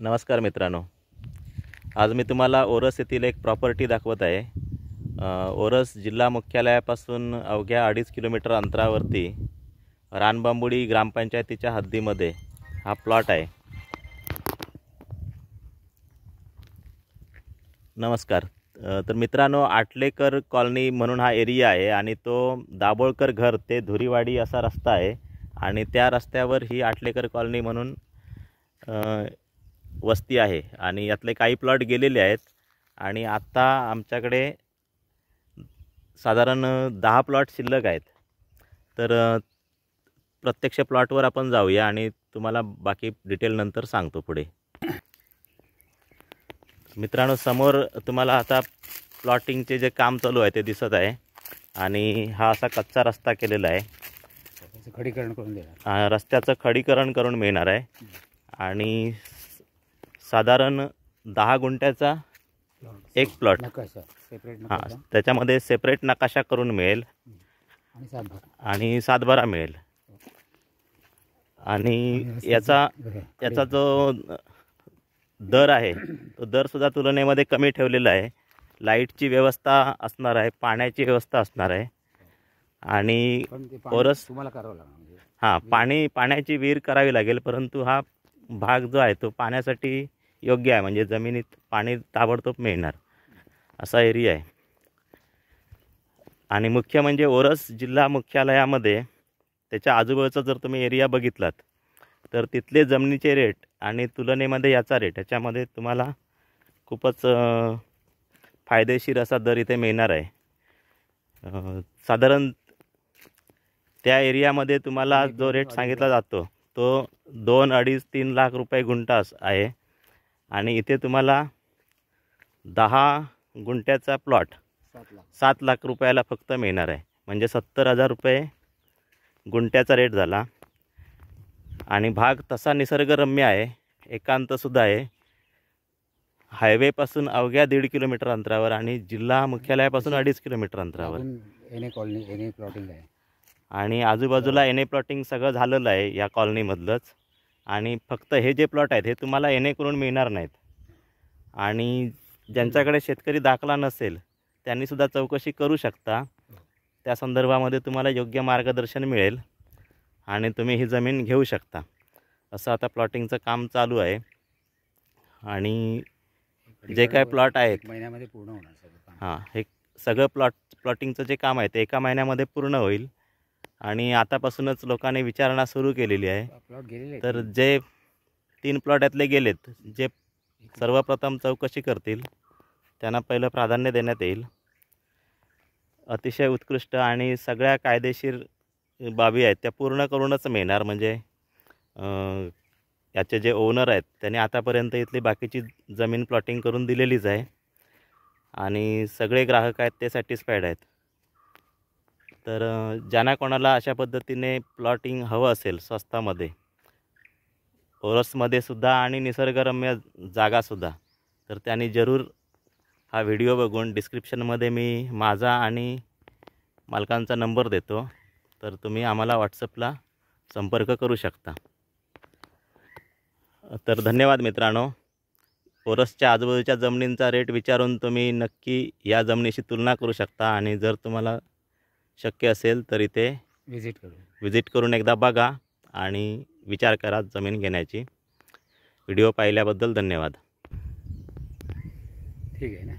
नमस्कार मित्रांनो, आज मी तुम्हाला ओरस येथील एक प्रॉपर्टी दाखवत आहे। ओरस जिल्हा मुख्यालयापासून अवघ्या 2.5 किलोमीटर अंतरावरती रानबांबुडी ग्रामपंचायतीच्या हद्दीमध्ये हा प्लॉट आहे। नमस्कार। तर मित्रांनो, आटलेकर कॉलनी म्हणून हा एरिया आहे आणि तो दाभोळकर घर ते धुरीवाडी असा रस्ता आहे आणि त्या रस्त्यावर ही आटलेकर कॉलनी म्हणून वस्ती आहे आणि यातले काही प्लॉट गेलेले आहेत आणि आता आमच्याकडे साधारण 10 प्लॉट शिल्लक आहेत। तर प्रत्यक्ष प्लॉटवर आपण जाऊया आणि तुम्हाला बाकी डिटेल नंतर सांगतो पुढे। मित्रांनो, समोर तुम्हाला आता प्लॉटिंगचे जे काम चालू आहे ते दिसत आहे आणि हा असा कच्चा रस्ता केलेला आहे। खडीकरण करून देणार, रस्त्याचं खडीकरण करून मिळणार आहे आणि साधारण 10 गुंठ्याचा एक प्लॉट नकाशा सेपरेट हां, त्याच्यामध्ये सेपरेट नकाशा करून मिळेल आणि सातबारा मिळेल। आणि याचा जो दर आहे तो दरसुद्धा तुलनेमध्ये कमी ठेवलेला आहे। लाईटची व्यवस्था असणार आहे, पाण्याची व्यवस्था असणार आहे आणि ओरस तुम्हाला करावं लागणार। हां, पाण्याची विहीर करावी लागेल, परंतु हा भाग जो आहे तो पाण्यासाठी योग्य आहे, म्हणजे जमिनीत पाणी ताबडतोब मिळणार असा एरिया आहे। आणि मुख्य म्हणजे ओरस जिल्हा मुख्यालयामध्ये त्याच्या आजूबाजूचा जर तुम्ही एरिया बघितलात तर तिथले जमिनीचे रेट आणि तुलनेमध्ये याचा रेट याच्यामध्ये तुम्हाला खूपच फायदेशीर असा दर इथे मिळणार आहे। साधारण त्या एरियामध्ये तुम्हाला जो रेट सांगितला जातो तो 2, 2.5, 3 लाख रुपये गुंठा आहे आणि इथे तुम्हाला 10 गुंठ्याचा प्लॉट 7 लाख रुपयाला फक्त मिळणार आहे, म्हणजे 70,000 रुपये गुंठ्याचा रेट झाला। आणि भाग तसा निसर्गरम्य आहे, एकांतसुद्धा आहे, हायवेपासून अवघ्या 1.5 किलोमीटर अंतरावर आणि जिल्हा मुख्यालयापासून 2.5 किलोमीटर अंतरावर एनए प्लॉटिंग आहे आणि आजूबाजूला एनए प्लॉटिंग सगळं झालेलं आहे या कॉलनीमधलंच। आणि फक्त हे जे प्लॉट आहेत हे तुम्हाला एनए करून मिळणार नाहीत आणि ज्यांच्याकडे शेतकरी दाखला नसेल त्यांनीसुद्धा चौकशी करू शकता, त्या संदर्भामध्ये तुम्हाला योग्य मार्गदर्शन मिळेल आणि तुम्ही ही जमीन घेऊ शकता। असं आता प्लॉटिंगचं काम चालू आहे आणि जे काय प्लॉट आहेत महिन्यामध्ये पूर्ण होणार। हां, हे सगळं प्लॉटिंगचं जे काम आहे ते 1 महिन्यामध्ये पूर्ण होईल आणि आतापासूनच लोकांनी विचारणा सुरू केलेली आहे। तर जे 3 प्लॉट यातले गेलेत, जे सर्वप्रथम चौकशी करतील त्यांना पहिलं प्राधान्य देण्यात येईल। अतिशय उत्कृष्ट आणि सगळ्या कायदेशीर बाबी आहेत त्या पूर्ण करूनच मिळणार, म्हणजे याचे जे ओनर आहेत त्यांनी आतापर्यंत इथली बाकीची जमीन प्लॉटिंग करून दिलेलीच आहे आणि सगळे ग्राहक आहेत ते सॅटिस्फाईड आहेत। तर ज्यांना कोणाला अशा पद्धतीने प्लॉटिंग हवं असेल स्वस्तामध्ये, ओरसमध्ये सुद्धा आणि निसर्गरम्य जागासुद्धा, तर त्यांनी जरूर हा व्हिडिओ बघून डिस्क्रिप्शनमध्ये मी माझा आणि मालकांचा नंबर देतो, तर तुम्ही आम्हाला व्हॉट्सअपला संपर्क करू शकता। तर धन्यवाद मित्रांनो। ओरसच्या आजूबाजूच्या जमिनींचा रेट विचारून तुम्ही नक्की या जमिनीशी तुलना करू शकता आणि जर तुम्हाला शक्य असेल तर इथे व्हिजिट करून एकदा बघा आणि विचार करा जमीन घेण्याची। व्हिडिओ पाहिल्याबद्दल धन्यवाद। ठीक आहे ना।